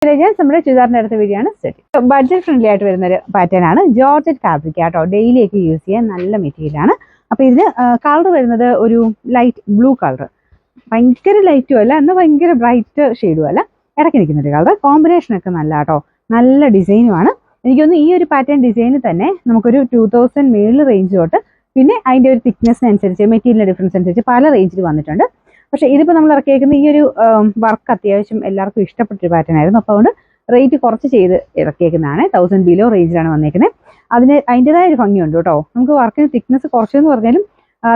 ഞാൻ നമ്മുടെ ചുരിദാറിന്റെ അടുത്ത വീഡിയോ ആണ് സെറ്റ്. ബഡ്ജറ്റ് ഫ്രണ്ട്ലി ആയിട്ട് വരുന്ന ഒരു പാറ്റേൺ ആണ്. ജോർജറ്റ് ഫാബ്രിക് ആട്ടോ, ഡെയിലി ഒക്കെ യൂസ് ചെയ്യാൻ നല്ല മെറ്റീരിയൽ ആണ്. അപ്പൊ ഇതിന് കളർ വരുന്നത് ഒരു ലൈറ്റ് ബ്ലൂ കളർ, ഭയങ്കര ലൈറ്റും അല്ല എന്നാൽ ഭയങ്കര ബ്രൈറ്റ് ഷെയ്ഡും അല്ല, ഇടയ്ക്ക് നിൽക്കുന്ന ഒരു കളർ. കോമ്പിനേഷൻ ഒക്കെ നല്ല കേട്ടോ, നല്ല ഡിസൈനുമാണ്. എനിക്കൊന്ന് ഈ ഒരു പാറ്റേൺ ഡിസൈന് തന്നെ നമുക്കൊരു 2000 മേളിൽ റേഞ്ച് തൊട്ട് പിന്നെ അതിൻ്റെ ഒരു തിക്നെസ്സിനനുസരിച്ച് മെറ്റീരിയൽ ഡിഫറൻസ് അനുസരിച്ച് പല റേഞ്ചിൽ വന്നിട്ടുണ്ട്. പക്ഷേ ഇതിപ്പോൾ നമ്മൾ ഇറക്കിയേക്കുന്ന ഈ ഒരു വർക്ക് അത്യാവശ്യം എല്ലാവർക്കും ഇഷ്ടപ്പെട്ടൊരു പാറ്റേൺ ആയിരുന്നു. അപ്പോൾ അതുകൊണ്ട് റേറ്റ് കുറച്ച് ചെയ്ത് ഇറക്കിയേക്കുന്നതാണ്. 1000 ബിലോ റേഞ്ചിലാണ് വന്നേക്കുന്നത്. അതിൻ്റെതായ ഒരു ഭംഗിയുണ്ട് കേട്ടോ. നമുക്ക് വർക്കിന് തിക്നെസ് കുറച്ചെന്ന് പറഞ്ഞാലും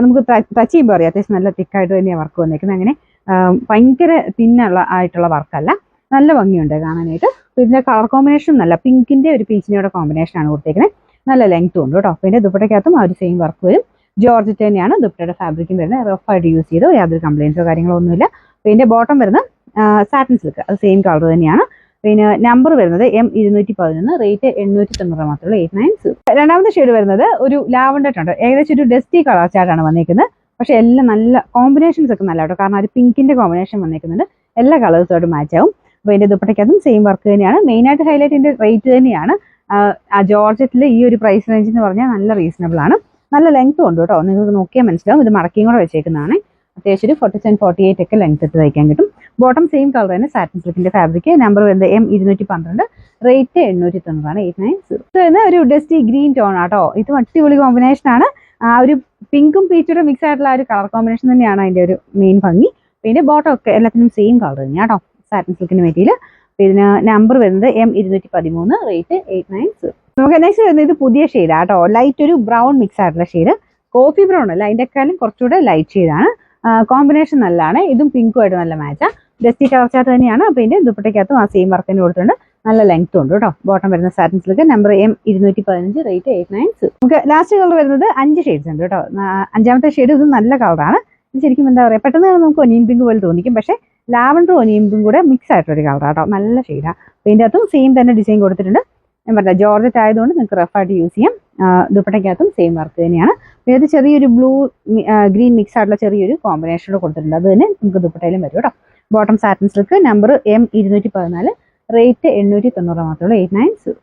നമുക്ക് ടച്ച് ചെയ്യുമ്പോൾ അറിയാം അത്യാവശ്യം നല്ല തിക്കായിട്ട് തന്നെയാണ് വർക്ക് വന്നേക്കുന്നത്. അങ്ങനെ ഭയങ്കര ആയിട്ടുള്ള വർക്കല്ല, നല്ല ഭംഗിയുണ്ട് കാണാനായിട്ട്. പിന്നെ കളർ കോമ്പിനേഷൻ നല്ല പിങ്കിൻ്റെ ഒരു പീച്ചിൻ്റെ കോമ്പിനേഷനാണ് കൊടുത്തേക്കുന്നത്. നല്ല ലെങ്ത്തും ഉണ്ട് കേട്ടോ. പിന്നെ ദുപ്പട്ടയ്ക്കകത്തും ആ ഒരു സെയിം വർക്ക് വരും. ജോർജറ്റ് തന്നെയാണ് ദുപ്പട്ടയുടെ ഫാബ്രിക്കും വരുന്നത്. റഫായിട്ട് യൂസ് ചെയ്തോ യാതൊരു കംപ്ലയിൻസോ കാര്യങ്ങളോ ഒന്നുമില്ല. പിന്നെ ബോട്ടം വരുന്നത് സാറ്റിൻ സിൽക്ക്, അത് സെയിം കളർ തന്നെയാണ്. പിന്നെ നമ്പർ വരുന്നത് M211, റേറ്റ് 890 മാത്രമേ 890. രണ്ടാമത്തെ ഷെയ്ഡ് വരുന്നത് ഒരു ലാവണ്ടർ ഉണ്ട്, ഏകദേശം ഒരു ഡസ്റ്റി കളർ ചാർട്ടാണ് വന്നേക്കുന്നത്. പക്ഷെ എല്ലാം നല്ല കോമ്പിനേഷൻസ് ഒക്കെ നല്ല കേട്ടോ, കാരണം ഒരു പിങ്കിന്റെ കോമ്പിനേഷൻ വന്നേക്കുന്നുണ്ട്. എല്ലാ കളേഴ്സുമായിട്ട് മാച്ച് ആവും. അപ്പോൾ ഇതിന്റെ ദുപ്പട്ടയ്ക്കതും സെയിം വർക്ക് തന്നെയാണ്. മെയിനായിട്ട് ഹൈലൈറ്റിന്റെ റേറ്റ് തന്നെയാണ്. ആ ജോർജറ്റിൽ ഈ ഒരു പ്രൈസ് റേഞ്ച് എന്ന് പറഞ്ഞാൽ നല്ല റീസണബിൾ ആണ്. നല്ല ലെങ്ത്തും ഉണ്ട് കേട്ടോ, നിങ്ങൾക്ക് നോക്കിയാൽ മനസ്സിലാവും. ഇത് മടക്കിയും കൂടെ വെച്ചേക്കുന്നതാണ്. അത്യാവശ്യം ഒരു 47-48 ഒക്കെ ലെങ്ത് ഇട്ട് തയ്ക്കാൻ കിട്ടും. ബോട്ടം സെയിം കളർ തന്നെ സാറ്റിൻ സിൽക്കിന്റെ ഫാബ്രിക്. നമ്പർ വരുന്നത് M212, റേറ്റ് 890, 890. ഇത് ഒരു ഡസ്റ്റി ഗ്രീൻ ടോൺ ആട്ടോ. ഇത് അടിപൊളി കോമ്പിനേഷൻ ആണ്. ആ ഒരു പിങ്കും പീച്ചൂടെ മിക്സ് ആയിട്ടുള്ള ആ ഒരു കളർ കോമ്പിനേഷൻ തന്നെയാണ് അതിന്റെ ഒരു മെയിൻ ഭംഗി. പിന്നെ ബോട്ടം ഒക്കെ എല്ലാത്തിനും സെയിം കളർ തന്നെയാണ് കേട്ടോ, സാറ്റിൻ സിൽക്കിന്റെ മെറ്റീരിയൽ. പിന്നെ നമ്പർ വരുന്നത് M213, റേറ്റ് 890. നമുക്ക് നെക്സ്റ്റ് വരുന്നത് ഇത് പുതിയ ഷെയ്ഡാണ് കേട്ടോ, ലൈറ്റ് ഒരു ബ്രൗൺ മിക്സ് ആയിട്ടുള്ള ഷെയ്ഡ്. കോഫി ബ്രൗൺ അല്ല, അതിൻ്റെക്കാളും കുറച്ചുകൂടെ ലൈറ്റ് ഷെയ്ഡാണ്. കോമ്പിനേഷൻ നല്ലതാണ്. ഇതും പിങ്കുമായിട്ട് നല്ല മാച്ചാണ്. ഡസ്റ്റി കളർ ചാർട്ട് തന്നെയാണ്. അപ്പോൾ ഇതിന്റെ ദുപ്പട്ടയ്ക്കകത്തും ആ സെയിം വർക്ക് തന്നെ കൊടുത്തിട്ടുണ്ട്. നല്ല ലെങ്ത്തും ഉണ്ട് കേട്ടോ. ബോട്ടം വരുന്ന satin silk, number M215, rate 890. നമുക്ക് ലാസ്റ്റ് കളർ വരുന്നത് 5 ഷെയ്ഡ്സ് ഉണ്ട് കേട്ടോ. 5ാമത്തെ ഷെയ്ഡ് ഇത് നല്ല കളറാണ്. ഇത് ശരിക്കും എന്താ പറയുക, പെട്ടെന്ന് നമുക്ക് ഒനിയൻ പിങ്ക് പോലെ തോന്നിക്കും. പക്ഷേ ലാവൻഡറും ഒനിയൻ പിങ്കും കൂടെ മിക്സ് ആയിട്ടൊരു കളറാണ് കേട്ടോ, നല്ല ഷെയ്ഡാണ്. അപ്പോൾ ഇതിൻ്റെ അകത്തും സെയിം തന്നെ ഡിസൈൻ കൊടുത്തിട്ടുണ്ട്. ഞാൻ പറഞ്ഞ ജോർജറ്റ് ആയതുകൊണ്ട് നിങ്ങൾക്ക് റഫായിട്ട് യൂസ് ചെയ്യാം. ദുപ്പട്ടയ്ക്കകത്തും സെയിം വർക്ക് തന്നെയാണ്. പിന്നെ ഇത് ചെറിയൊരു ബ്ലൂ ഗ്രീൻ മിക്സ് ആയിട്ടുള്ള ചെറിയൊരു കോമ്പിനേഷനോട് കൊടുത്തിട്ടുണ്ട്. അത് തന്നെ നമുക്ക് ദുപ്പട്ടയിലും വരും കേട്ടോ. Bottom satin silk, number M214, rate 890 മാത്രമേ 890.